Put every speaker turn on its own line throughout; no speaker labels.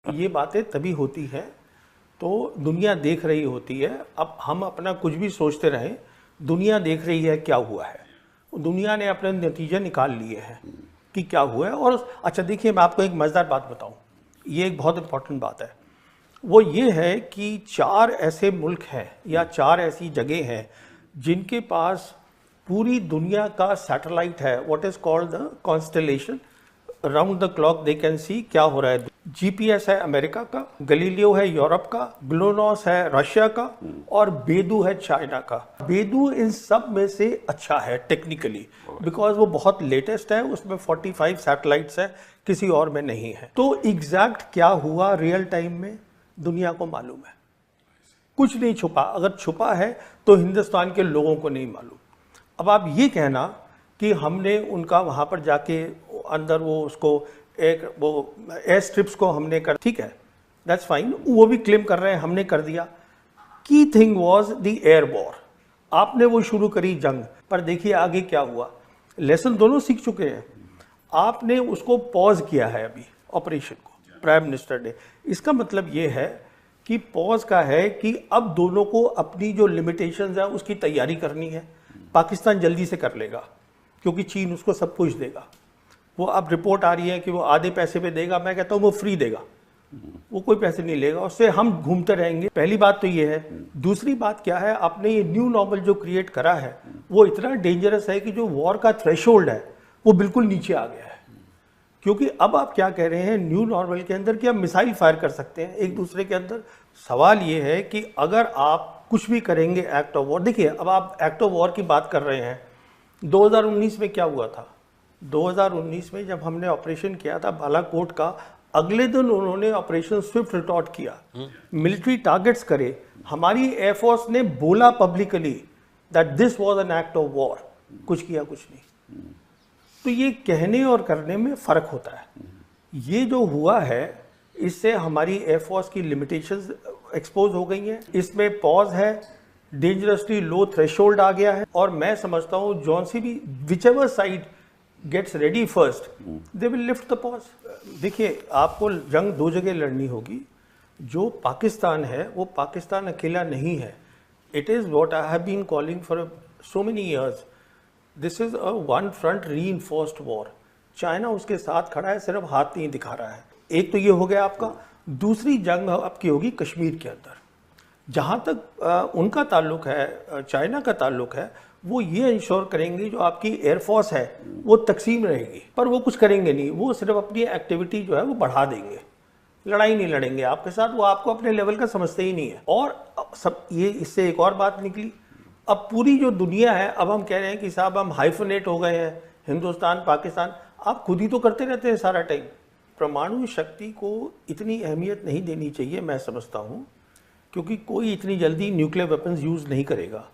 ये बातें तभी होती हैं तो दुनिया देख रही होती है। अब हम अपना कुछ भी सोचते रहें, दुनिया देख रही है क्या हुआ है, दुनिया ने अपने नतीजे निकाल लिए हैं कि क्या हुआ है। और अच्छा देखिए, मैं आपको एक मज़ेदार बात बताऊं, ये एक बहुत इंपॉर्टेंट बात है। वो ये है कि 4 ऐसे मुल्क हैं या 4 ऐसी जगह हैं जिनके पास पूरी दुनिया का सैटेलाइट है, what is called the constellation. Round the clock they can see क्या हो रहा है। जीपीएस है अमेरिका का, गलीलियो है यूरोप का, ग्लोनॉस है रशिया का और बेदू है चाइना का। बेदू इन सब में से अच्छा है टेक्निकली, बिकॉज वो बहुत लेटेस्ट है, उसमें 45 सैटेलाइट्स है, किसी और में नहीं है। तो एग्जैक्ट क्या हुआ रियल टाइम में दुनिया को मालूम है, कुछ नहीं छुपा। अगर छुपा है तो हिंदुस्तान के लोगों को नहीं मालूम। अब आप ये कहना कि हमने उनका वहाँ पर जाके अंदर वो उसको एक वो एयर स्ट्रिप्स को हमने कर, ठीक है, दैट्स फाइन, वो भी क्लेम कर रहे हैं हमने कर दिया। Key thing was the air war, आपने वो शुरू करी जंग, पर देखिए आगे क्या हुआ। लेसन दोनों सीख चुके हैं, आपने उसको पॉज किया है अभी ऑपरेशन को, प्राइम मिनिस्टर ने। इसका मतलब ये है कि पॉज का है कि अब दोनों को अपनी जो लिमिटेशंस है उसकी तैयारी करनी है। पाकिस्तान जल्दी से कर लेगा क्योंकि चीन उसको सब कुछ देगा। वो अब रिपोर्ट आ रही है कि वो आधे पैसे पे देगा, मैं कहता हूँ वो फ्री देगा, वो कोई पैसे नहीं लेगा, उससे हम घूमते रहेंगे। पहली बात तो ये है। दूसरी बात क्या है, आपने ये न्यू नॉर्मल जो क्रिएट करा है वो इतना डेंजरस है कि जो वॉर का थ्रेशोल्ड है वो बिल्कुल नीचे आ गया है। क्योंकि अब आप क्या कह रहे हैं न्यू नॉर्मल के अंदर कि आप मिसाइल फायर कर सकते हैं एक दूसरे के अंदर। सवाल ये है कि अगर आप कुछ भी करेंगे एक्ट ऑफ वॉर, देखिए अब आप एक्ट ऑफ वॉर की बात कर रहे हैं, 2019 में क्या हुआ था। 2019 में जब हमने ऑपरेशन किया था बालाकोट का, अगले दिन उन्होंने ऑपरेशन स्विफ्ट रिटॉर्ट किया, मिलिट्री टारगेट्स करे। हमारी एयरफोर्स ने बोला publicly that this was an act of war, कुछ किया कुछ नहीं। तो ये कहने और करने में फर्क होता है। ये जो हुआ है इससे हमारी एयरफोर्स की लिमिटेशंस एक्सपोज हो गई हैं। इसमें पॉज है, डेंजरसली लो थ्रेशोल्ड आ गया है, और मैं समझता हूँ जॉन सी भी whichever side gets ready first they will lift the pause. देखिए आपको जंग 2 जगह लड़नी होगी। जो पाकिस्तान है वो पाकिस्तान अकेला नहीं है। It is what I have been calling for so many years, this is a one front reinforced war. China उसके साथ खड़ा है, सिर्फ हाथ नहीं दिखा रहा है। एक तो ये हो गया आपका। दूसरी जंग आपकी होगी कश्मीर के अंदर। जहाँ तक उनका ताल्लुक है, चाइना का ताल्लुक है, वो ये इंश्योर करेंगे जो आपकी एयरफोर्स है वो तकसीम रहेगी, पर वो कुछ करेंगे नहीं। वो सिर्फ अपनी एक्टिविटी जो है वो बढ़ा देंगे, लड़ाई नहीं लड़ेंगे आपके साथ। वो आपको अपने लेवल का समझते ही नहीं है। और सब ये इससे एक और बात निकली, अब पूरी जो दुनिया है, अब हम कह रहे हैं कि साहब हम हाइफनेट हो गए हैं, हिंदुस्तान पाकिस्तान। आप खुद ही तो करते रहते हैं सारा टाइम। परमाणु शक्ति को इतनी अहमियत नहीं देनी चाहिए, मैं समझता हूँ, क्योंकि कोई इतनी जल्दी न्यूक्लियर वेपन्स यूज़ नहीं करेगा।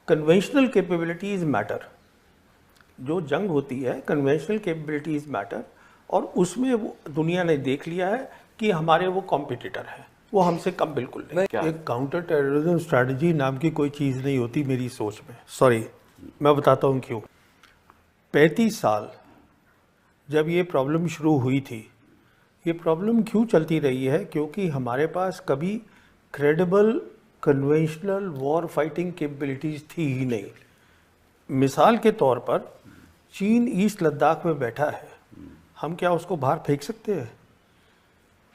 Conventional capabilities matter. जो जंग होती है कन्वेंशनल कैपेबिलिटीज़ मैटर, और उसमें वो दुनिया ने देख लिया है कि हमारे वो कॉम्पिटिटर हैं, वो हमसे कम बिल्कुल नहीं। एक काउंटर टेररिज्म स्ट्रैटेजी नाम की कोई चीज़ नहीं होती मेरी सोच में। सॉरी, मैं बताता हूँ क्यों। 35 साल जब ये प्रॉब्लम शुरू हुई थी, ये प्रॉब्लम क्यों चलती रही है, क्योंकि हमारे पास कभी credible conventional war fighting capabilities थी ही नहीं। मिसाल के तौर पर चीन ईस्ट लद्दाख में बैठा है, हम क्या उसको बाहर फेंक सकते हैं?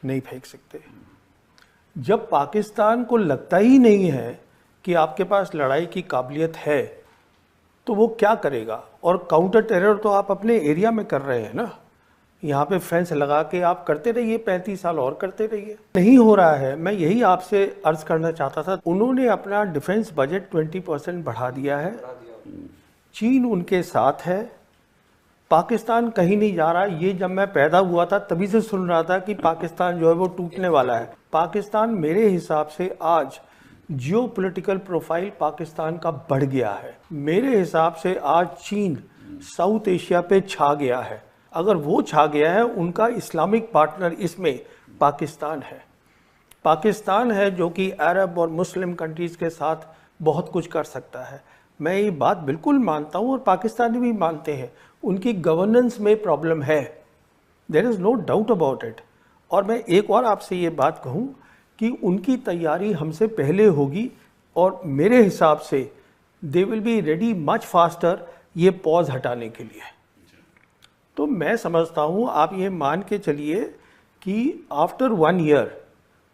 नहीं फेंक सकते। जब पाकिस्तान को लगता ही नहीं है कि आपके पास लड़ाई की काबिलियत है, तो वो क्या करेगा? और काउंटर टेरर तो आप अपने एरिया में कर रहे हैं ना, यहाँ पे फेंस लगा के आप करते रहिए, 35 साल और करते रहिए। नहीं हो रहा है। मैं यही आपसे अर्ज करना चाहता था। उन्होंने अपना डिफेंस बजट 20% बढ़ा दिया है, चीन उनके साथ है, पाकिस्तान कहीं नहीं जा रहा। ये जब मैं पैदा हुआ था तभी से सुन रहा था कि पाकिस्तान जो है वो टूटने वाला है। पाकिस्तान मेरे हिसाब से आज जियोपॉलिटिकल प्रोफाइल पाकिस्तान का बढ़ गया है। मेरे हिसाब से आज चीन साउथ एशिया पे छा गया है। अगर वो छा गया है, उनका इस्लामिक पार्टनर इसमें पाकिस्तान है। पाकिस्तान है जो कि अरब और मुस्लिम कंट्रीज़ के साथ बहुत कुछ कर सकता है। मैं ये बात बिल्कुल मानता हूँ और पाकिस्तानी भी मानते हैं। उनकी गवर्नेंस में प्रॉब्लम है, there is no doubt about it. और मैं एक और आपसे ये बात कहूँ कि उनकी तैयारी हमसे पहले होगी और मेरे हिसाब से they will be ready much faster ये पॉज हटाने के लिए। तो मैं समझता हूँ आप ये मान के चलिए कि after 1 year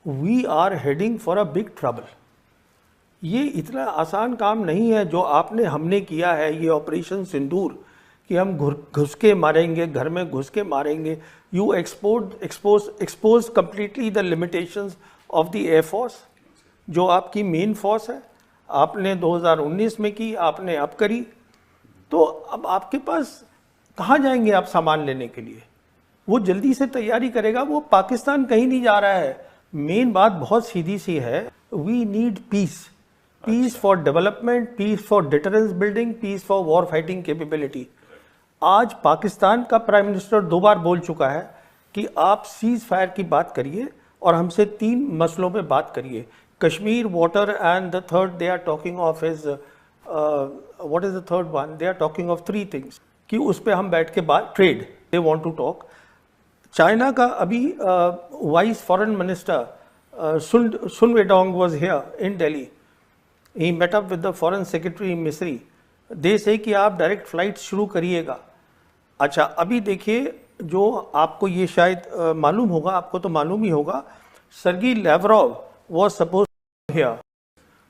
we are heading for a big trouble. ये इतना आसान काम नहीं है जो हमने किया है, ये ऑपरेशन सिंदूर कि हम घुस के मारेंगे, घर में घुस के मारेंगे। You expose completely the limitations of the air force, जो आपकी मेन फोर्स है। आपने 2019 में की, आपने अब करी, तो अब आपके पास कहाँ जाएंगे आप सामान लेने के लिए? वो जल्दी से तैयारी करेगा, वो पाकिस्तान कहीं नहीं जा रहा है। मेन बात बहुत सीधी सी है, we need peace, peace for development, peace for deterrence building, peace for war fighting capability. आज पाकिस्तान का प्राइम मिनिस्टर 2 बार बोल चुका है कि आप सीज फायर की बात करिए और हमसे 3 मसलों पे बात करिए, Kashmir, water and the third they are talking of is what is the third one, they are talking of 3 things कि उस पे हम बैठ के बात, trade they want to talk. China का अभी vice foreign minister Sun Weidong was here in Delhi, he met up with the foreign secretary Misri, they से कि आप डायरेक्ट फ्लाइट शुरू करिएगा। अच्छा, अभी देखिए, जो आपको ये शायद मालूम होगा, आपको तो मालूम ही होगा, Sergei Lavrov was suppose here,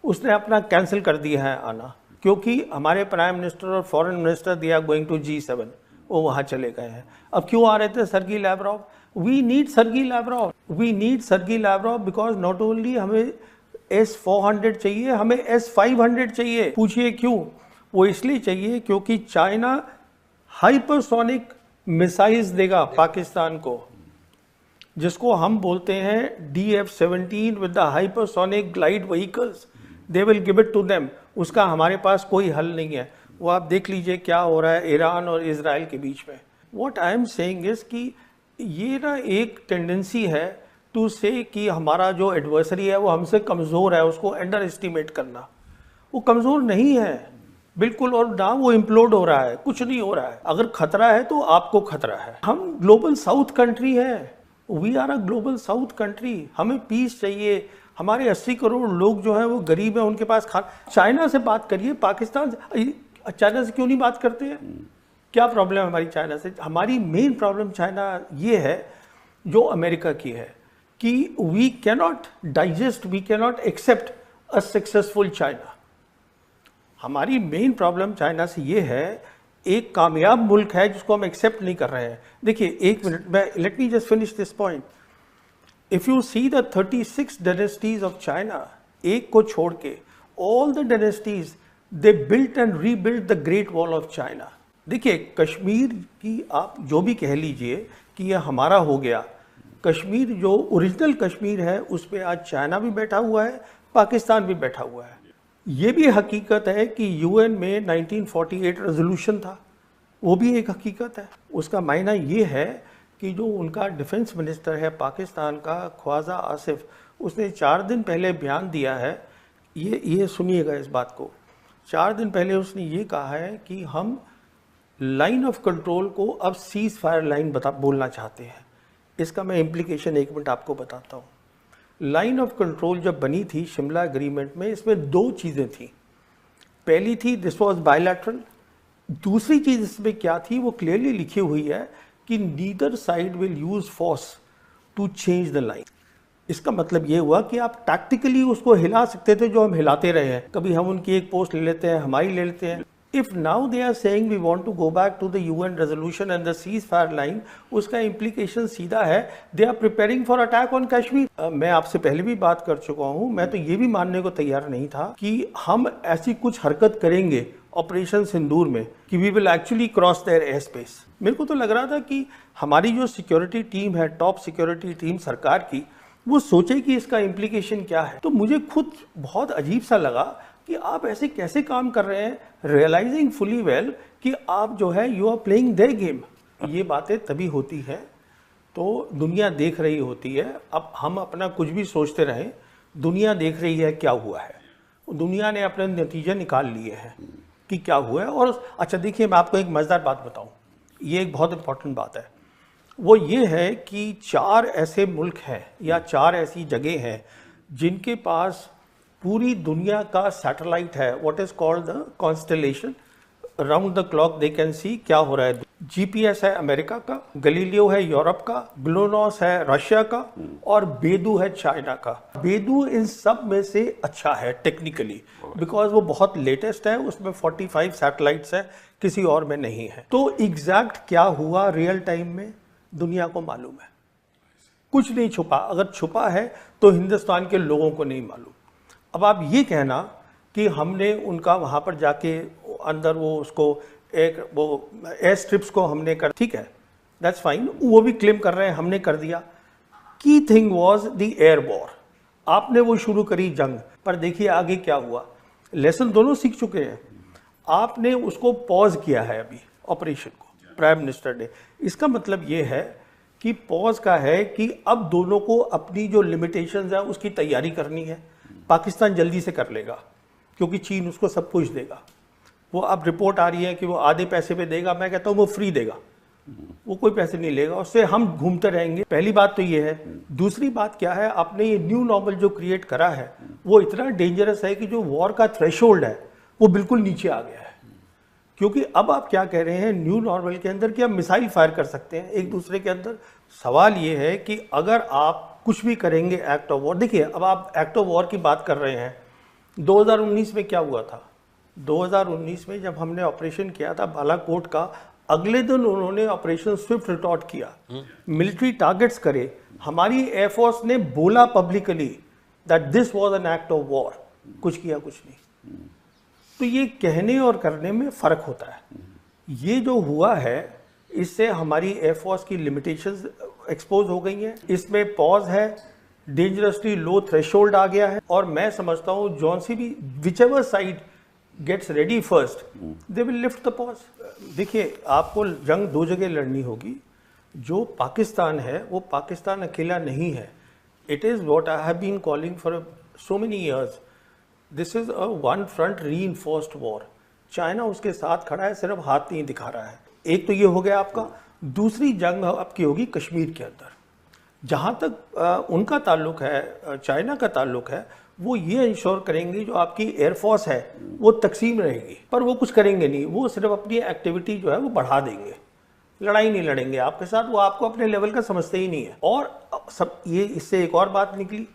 उसने अपना कैंसिल कर दिया है आना, क्योंकि हमारे प्राइम मिनिस्टर और foreign minister they are going to G7, वो वहाँ चले गए हैं। अब क्यों आ रहे थे Sergei Lavrov? We need Sergei Lavrov, we need Sergei Lavrov because not only हमें S-400 चाहिए, हमें S-500 चाहिए। पूछिए क्यों? वो इसलिए चाहिए क्योंकि चाइना हाइपरसोनिक मिसाइल्स देगा पाकिस्तान को, जिसको हम बोलते हैं DF-17 with the hypersonic glide vehicles, they will give it to them. उसका हमारे पास कोई हल नहीं है। वो आप देख लीजिए क्या हो रहा है ईरान और इजराइल के बीच में। What I am saying is कि ये ना एक टेंडेंसी है टू से कि हमारा जो एडवर्सरी है वो हमसे कमज़ोर है, उसको अंडर एस्टिमेट करना। वो कमज़ोर नहीं है बिल्कुल, और ना वो इम्प्लोड हो रहा है, कुछ नहीं हो रहा है। अगर खतरा है तो आपको खतरा है। हम ग्लोबल साउथ कंट्री है, we are a global south country. हमें पीस चाहिए। हमारे 80 करोड़ लोग जो हैं वो गरीब हैं, उनके पास चाइना से बात करिए, पाकिस्तान से, चाइना से क्यों नहीं बात करते हैं? क्या प्रॉब्लम है हमारी चाइना से? हमारी मेन प्रॉब्लम चाइना ये है जो अमेरिका की है कि we cannot digest, we cannot accept a successful China. हमारी मेन प्रॉब्लम चाइना से ये है, एक कामयाब मुल्क है जिसको हम एक्सेप्ट नहीं कर रहे हैं। देखिए, एक मिनट, मैं let me just finish this point. If you see the 36 dynasties of China, एक को छोड़ के all the dynasties they built and rebuilt the great wall of China. देखिए, कश्मीर की आप जो भी कह लीजिए कि यह हमारा हो गया, कश्मीर जो ओरिजिनल कश्मीर है उस पर आज चाइना भी बैठा हुआ है, पाकिस्तान भी बैठा हुआ है। ये भी हकीकत है कि यूएन में 1948 रेजोल्यूशन था, वो भी एक हकीकत है। उसका मायना ये है कि जो उनका डिफेंस मिनिस्टर है पाकिस्तान का, ख्वाजा आसिफ, उसने 4 दिन पहले बयान दिया है, ये सुनिएगा इस बात को। 4 दिन पहले उसने ये कहा है कि हम लाइन ऑफ कंट्रोल को अब सीज फायर लाइन बोलना चाहते हैं। इसका मैं इम्प्लीकेशन 1 मिनट आपको बताता हूँ। लाइन ऑफ कंट्रोल जब बनी थी शिमला एग्रीमेंट में, इसमें 2 चीज़ें थी। पहली थी दिस वाज बायलैटरल, दूसरी चीज़ इसमें क्या थी वो क्लियरली लिखी हुई है कि neither side will use force to change the line. इसका मतलब ये हुआ कि आप टैक्टिकली उसको हिला सकते थे, जो हम हिलाते रहे हैं। कभी हम उनकी एक पोस्ट ले लेते हैं, हमारी ले लेते हैं। If now they are saying we want to go back to the UN resolution and the cease fire line, उसका इम्प्लीकेशन सीधा है they are preparing for attack on Kashmir. मैं आपसे पहले भी बात कर चुका हूं, मैं तो ये भी मानने को तैयार नहीं था कि हम ऐसी कुछ हरकत करेंगे ऑपरेशन सिंदूर में कि we will actually cross their air space. मेरे को तो लग रहा था कि हमारी जो सिक्योरिटी टीम है, टॉप सिक्योरिटी टीम सरकार की, वो सोचे कि इसका इम्प्लीकेशन क्या है। तो मुझे खुद बहुत अजीब सा लगा कि आप ऐसे कैसे काम कर रहे हैं, रियलाइजिंग फुली वेल कि आप जो है you are playing their game. ये बातें तभी होती है तो दुनिया देख रही होती है। अब हम अपना कुछ भी सोचते रहें, दुनिया देख रही है क्या हुआ है, दुनिया ने अपने नतीजे निकाल लिए हैं कि क्या हुआ है। और अच्छा देखिए, मैं आपको एक मज़ेदार बात बताऊं, ये एक बहुत इंपॉर्टेंट बात है। वो ये है कि 4 ऐसे मुल्क हैं या 4 ऐसी जगह हैं जिनके पास पूरी दुनिया का सैटेलाइट है, what is called the constellation, round the clock they can see क्या हो रहा है। जीपीएस है अमेरिका का, गलीलियो है यूरोप का, ग्लोनोस है रशिया का और बेदू है चाइना का। बेदू इन सब में से अच्छा है टेक्निकली, बिकॉज वो बहुत लेटेस्ट है, उसमें 45 सैटेलाइट्स है, किसी और में नहीं है। तो एग्जैक्ट क्या हुआ रियल टाइम में दुनिया को मालूम है, कुछ नहीं छुपा। अगर छुपा है तो हिंदुस्तान के लोगों को नहीं मालूम। अब आप ये कहना कि हमने उनका वहाँ पर जाके अंदर वो उसको एक वो एयर स्ट्रिप्स को हमने कर, ठीक है, दैट्स फाइन, वो भी क्लेम कर रहे हैं हमने कर दिया। Key thing was the air war, आपने वो शुरू करी जंग, पर देखिए आगे क्या हुआ। लेसन दोनों सीख चुके हैं, आपने उसको पॉज किया है अभी ऑपरेशन को, प्राइम मिनिस्टर ने। इसका मतलब ये है कि पॉज का है कि अब दोनों को अपनी जो लिमिटेशंस है उसकी तैयारी करनी है। पाकिस्तान जल्दी से कर लेगा क्योंकि चीन उसको सब कुछ देगा। वो अब रिपोर्ट आ रही है कि वो आधे पैसे पे देगा, मैं कहता हूँ वो फ्री देगा, वो कोई पैसे नहीं लेगा, उससे हम घूमते रहेंगे। पहली बात तो ये है। दूसरी बात क्या है, आपने ये न्यू नॉर्मल जो क्रिएट करा है वो इतना डेंजरस है कि जो वॉर का थ्रेशोल्ड है वो बिल्कुल नीचे आ गया है। क्योंकि अब आप क्या कह रहे हैं न्यू नॉर्मल के अंदर कि आप मिसाइल फायर कर सकते हैं एक दूसरे के अंदर। सवाल ये है कि अगर आप कुछ भी करेंगे एक्ट ऑफ वॉर, देखिए अब आप एक्ट ऑफ वॉर की बात कर रहे हैं, 2019 में क्या हुआ था। 2019 में जब हमने ऑपरेशन किया था बालाकोट का, अगले दिन उन्होंने ऑपरेशन स्विफ्ट रिटॉर्ट किया, मिलिट्री टारगेट्स करे। हमारी एयरफोर्स ने बोला publicly that this was an act of war, कुछ किया कुछ नहीं। तो ये कहने और करने में फर्क होता है। ये जो हुआ है इससे हमारी एयरफोर्स की लिमिटेशंस एक्सपोज हो गई हैं, इसमें पॉज है, डेंजरसली लो थ्रेशोल्ड आ गया है। और मैं समझता हूँ जॉन सी भी whichever side gets ready first they will lift the pause. देखिए आपको जंग 2 जगह लड़नी होगी। जो पाकिस्तान है वो पाकिस्तान अकेला नहीं है। It is what I have been calling for so many years, this is a one front reinforced war. China उसके साथ खड़ा है, सिर्फ हाथ नहीं दिखा रहा है। एक तो ये हो गया आपका। दूसरी जंग आपकी होगी कश्मीर के अंदर। जहाँ तक उनका ताल्लुक है, चाइना का ताल्लुक है, वो ये इंश्योर करेंगे जो आपकी एयरफोर्स है वो तकसीम रहेगी, पर वो कुछ करेंगे नहीं। वो सिर्फ अपनी एक्टिविटी जो है वो बढ़ा देंगे, लड़ाई नहीं लड़ेंगे आपके साथ। वो आपको अपने लेवल का समझते ही नहीं है। और सब ये इससे एक और बात निकली,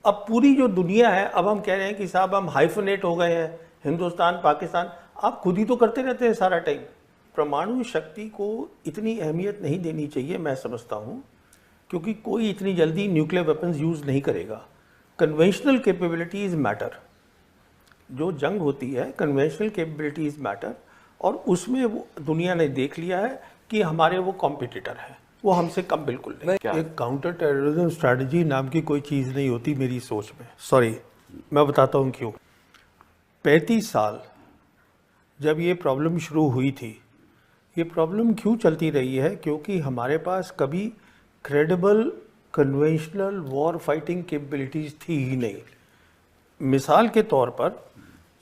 अब पूरी जो दुनिया है, अब हम कह रहे हैं कि साहब हम हाइफनेट हो गए हैं, हिंदुस्तान पाकिस्तान। आप खुद ही तो करते रहते हैं सारा टाइम। परमाणु शक्ति को इतनी अहमियत नहीं देनी चाहिए मैं समझता हूँ, क्योंकि कोई इतनी जल्दी न्यूक्लियर वेपन्स यूज़ नहीं करेगा। Conventional capabilities matter. जो जंग होती है कन्वेंशनल कैपेबिलिटीज मैटर, और उसमें वो दुनिया ने देख लिया है कि हमारे वो कॉम्पिटिटर हैं, वो हमसे कम बिल्कुल नहीं। एक काउंटर टेररिज्म स्ट्रैटेजी नाम की कोई चीज़ नहीं होती मेरी सोच में। सॉरी, मैं बताता हूँ क्यों। 35 साल जब ये प्रॉब्लम शुरू हुई थी, ये प्रॉब्लम क्यों चलती रही है? क्योंकि हमारे पास कभी credible conventional war fighting capabilities थी ही नहीं। मिसाल के तौर पर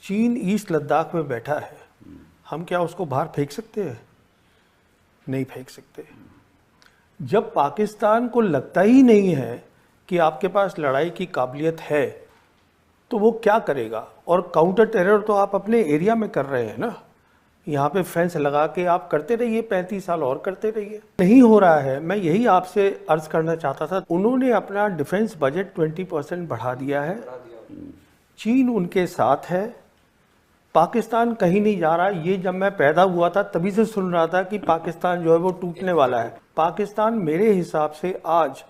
चीन ईस्ट लद्दाख में बैठा है, हम क्या उसको बाहर फेंक सकते हैं? नहीं फेंक सकते। जब पाकिस्तान को लगता ही नहीं है कि आपके पास लड़ाई की काबिलियत है, तो वो क्या करेगा? और काउंटर टेरर तो आप अपने एरिया में कर रहे हैं ना, यहाँ पे फेंस लगा के आप करते रहिए, 35 साल और करते रहिए। नहीं हो रहा है। मैं यही आपसे अर्ज करना चाहता था। उन्होंने अपना डिफेंस बजट 20% बढ़ा दिया है, चीन उनके साथ है, पाकिस्तान कहीं नहीं जा रहा। ये जब मैं पैदा हुआ था तभी से सुन रहा था कि पाकिस्तान जो है वो टूटने वाला है। पाकिस्तान मेरे हिसाब से आज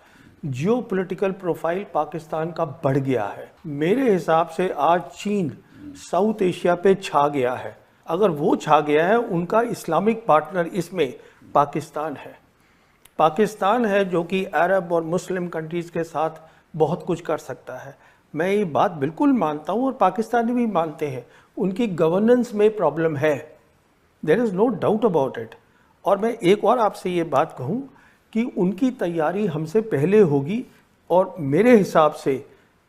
जियोपॉलिटिकल प्रोफाइल पाकिस्तान का बढ़ गया है। मेरे हिसाब से आज चीन साउथ एशिया पे छा गया है। अगर वो छा गया है, उनका इस्लामिक पार्टनर इसमें पाकिस्तान है। पाकिस्तान है जो कि अरब और मुस्लिम कंट्रीज़ के साथ बहुत कुछ कर सकता है। मैं ये बात बिल्कुल मानता हूँ और पाकिस्तानी भी मानते हैं। उनकी गवर्नेंस में प्रॉब्लम है, there is no doubt about it. और मैं एक और आपसे ये बात कहूँ कि उनकी तैयारी हमसे पहले होगी और मेरे हिसाब से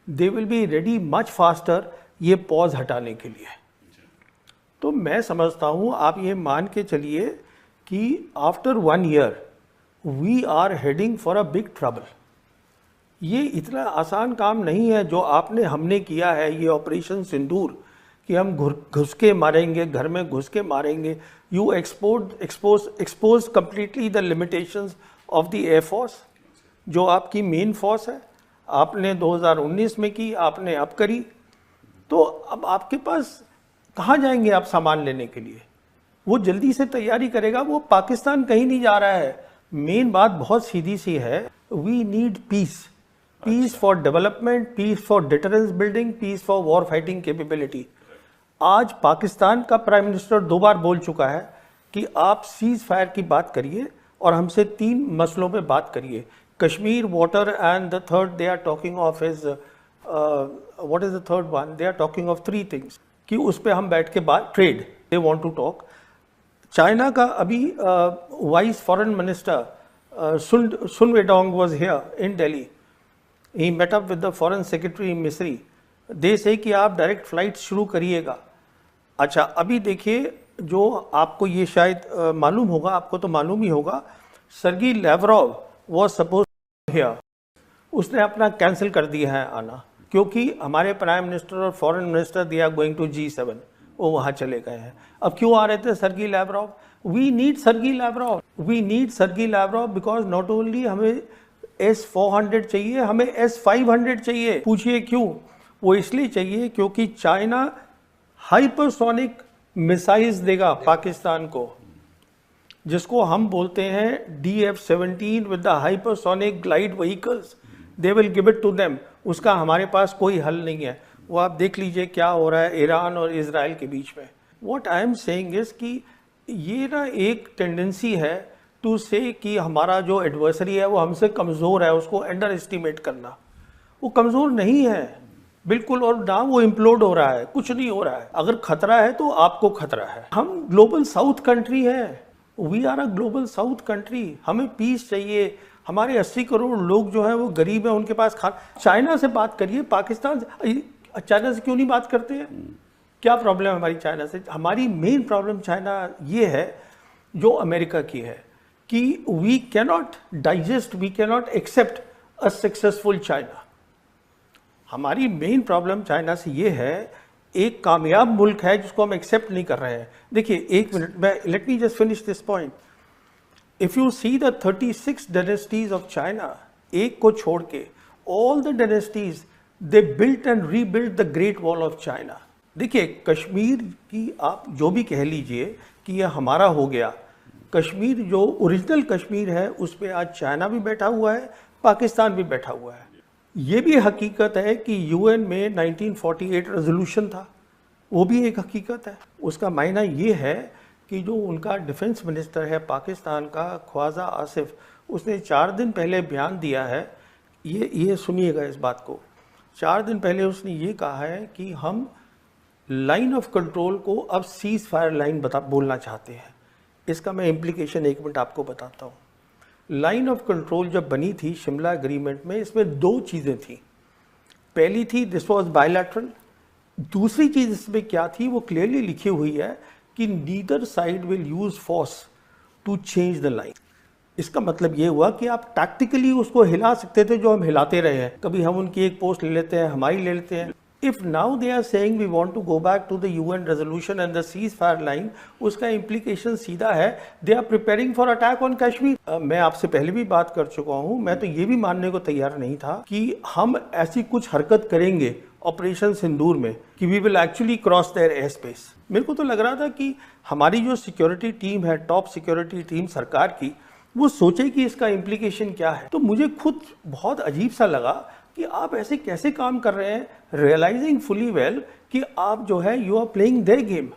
they will be ready much faster ये पॉज हटाने के लिए। तो मैं समझता हूँ आप ये मान के चलिए कि after 1 year we are heading for a big trouble. ये इतना आसान काम नहीं है जो हमने किया है, ये ऑपरेशन सिंदूर, कि हम घुस के मारेंगे, घर में घुस के मारेंगे। You expose completely the limitations of the air force, जो आपकी मेन फोर्स है। आपने 2019 में की, आपने अब करी, तो अब आपके पास कहाँ जाएंगे आप सामान लेने के लिए? वो जल्दी से तैयारी करेगा, वो पाकिस्तान कहीं नहीं जा रहा है। मेन बात बहुत सीधी सी है, we need peace, peace for development, peace for deterrence building, peace for war fighting capability. आज पाकिस्तान का प्राइम मिनिस्टर 2 बार बोल चुका है कि आप सीज फायर की बात करिए और हमसे 3 मसलों पे बात करिए, Kashmir, water and the third they are talking of is what is the third one, they are talking of 3 things, कि उस पे हम बैठ के बात, trade they want to talk. China का अभी vice foreign minister Sun Weidong was here in Delhi, he met up with the foreign secretary Misri, they से कि आप डायरेक्ट फ्लाइट शुरू करिएगा। अच्छा, अभी देखिए, जो आपको ये शायद मालूम होगा, आपको तो मालूम ही होगा, Sergei Lavrov was suppose here, उसने अपना कैंसिल कर दिया है आना, क्योंकि हमारे प्राइम मिनिस्टर और foreign minister they are going to G7, वो वहाँ चले गए हैं। अब क्यों आ रहे थे Sergei Lavrov? We need Sergei Lavrov, we need Sergei Lavrov because not only हमें S-400 चाहिए, हमें S-500 चाहिए। पूछिए क्यों? वो इसलिए चाहिए क्योंकि चाइना हाइपरसोनिक मिसाइल्स देगा पाकिस्तान को, जिसको हम बोलते हैं DF-17 with the hypersonic glide vehicles, they will give it to them. उसका हमारे पास कोई हल नहीं है। वो आप देख लीजिए क्या हो रहा है ईरान और इजराइल के बीच में। What I am saying is कि ये ना एक टेंडेंसी है टू से कि हमारा जो एडवर्सरी है वो हमसे कमज़ोर है, उसको अंडर एस्टिमेट करना। वो कमज़ोर नहीं है बिल्कुल, और ना वो इम्प्लोड हो रहा है, कुछ नहीं हो रहा है। अगर खतरा है तो आपको खतरा है। हम ग्लोबल साउथ कंट्री हैं, we are a global south country, हमें पीस चाहिए। हमारे 80 करोड़ लोग जो हैं वो गरीब हैं, उनके पास चाइना से बात करिए, पाकिस्तान से, चाइना से क्यों नहीं बात करते हैं? क्या प्रॉब्लम है हमारी चाइना से? हमारी मेन प्रॉब्लम चाइना ये है जो अमेरिका की है कि we cannot digest, we cannot accept a successful China. हमारी मेन प्रॉब्लम चाइना से ये है, एक कामयाब मुल्क है जिसको हम एक्सेप्ट नहीं कर रहे हैं। देखिए, एक मिनट में, let me just finish this point. If you see the 36 dynasties of China, एक को छोड़ के all the dynasties they built and rebuilt the great wall of China. देखिए, कश्मीर की आप जो भी कह लीजिए कि ये हमारा हो गया, कश्मीर जो ओरिजिनल कश्मीर है उस पर आज चाइना भी बैठा हुआ है, पाकिस्तान भी बैठा हुआ है। ये भी हकीकत है कि यूएन में 1948 रेजोल्यूशन था, वो भी एक हकीकत है। उसका मायना ये है कि जो उनका डिफेंस मिनिस्टर है पाकिस्तान का, ख्वाजा आसिफ, उसने 4 दिन पहले बयान दिया है, ये सुनिएगा इस बात को। 4 दिन पहले उसने ये कहा है कि हम लाइन ऑफ कंट्रोल को अब सीज फायर लाइन बोलना चाहते हैं। इसका मैं इम्प्लीकेशन 1 मिनट आपको बताता हूँ। लाइन ऑफ कंट्रोल जब बनी थी शिमला एग्रीमेंट में, इसमें 2 चीज़ें थी। पहली थी दिस वाज बायलैटरल, दूसरी चीज़ इसमें क्या थी वो क्लियरली लिखी हुई है कि neither side will use force to change the line. इसका मतलब ये हुआ कि आप टैक्टिकली उसको हिला सकते थे, जो हम हिलाते रहे हैं। कभी हम उनकी एक पोस्ट ले लेते हैं, हमारी ले लेते हैं। If now they are saying we want to go back to the UN resolution and the cease fire line, उसका इम्प्लीकेशन सीधा है they are preparing for attack on Kashmir. मैं आपसे पहले भी बात कर चुका हूं, मैं तो ये भी मानने को तैयार नहीं था कि हम ऐसी कुछ हरकत करेंगे ऑपरेशन सिंदूर में कि we will actually cross their air space. मेरे को तो लग रहा था कि हमारी जो सिक्योरिटी टीम है, टॉप सिक्योरिटी टीम सरकार की, वो सोचे कि इसका इम्प्लीकेशन क्या है। तो मुझे खुद बहुत अजीब सा लगा कि आप ऐसे कैसे काम कर रहे हैं, रियलाइजिंग फुली वेल कि आप जो है you are playing their game.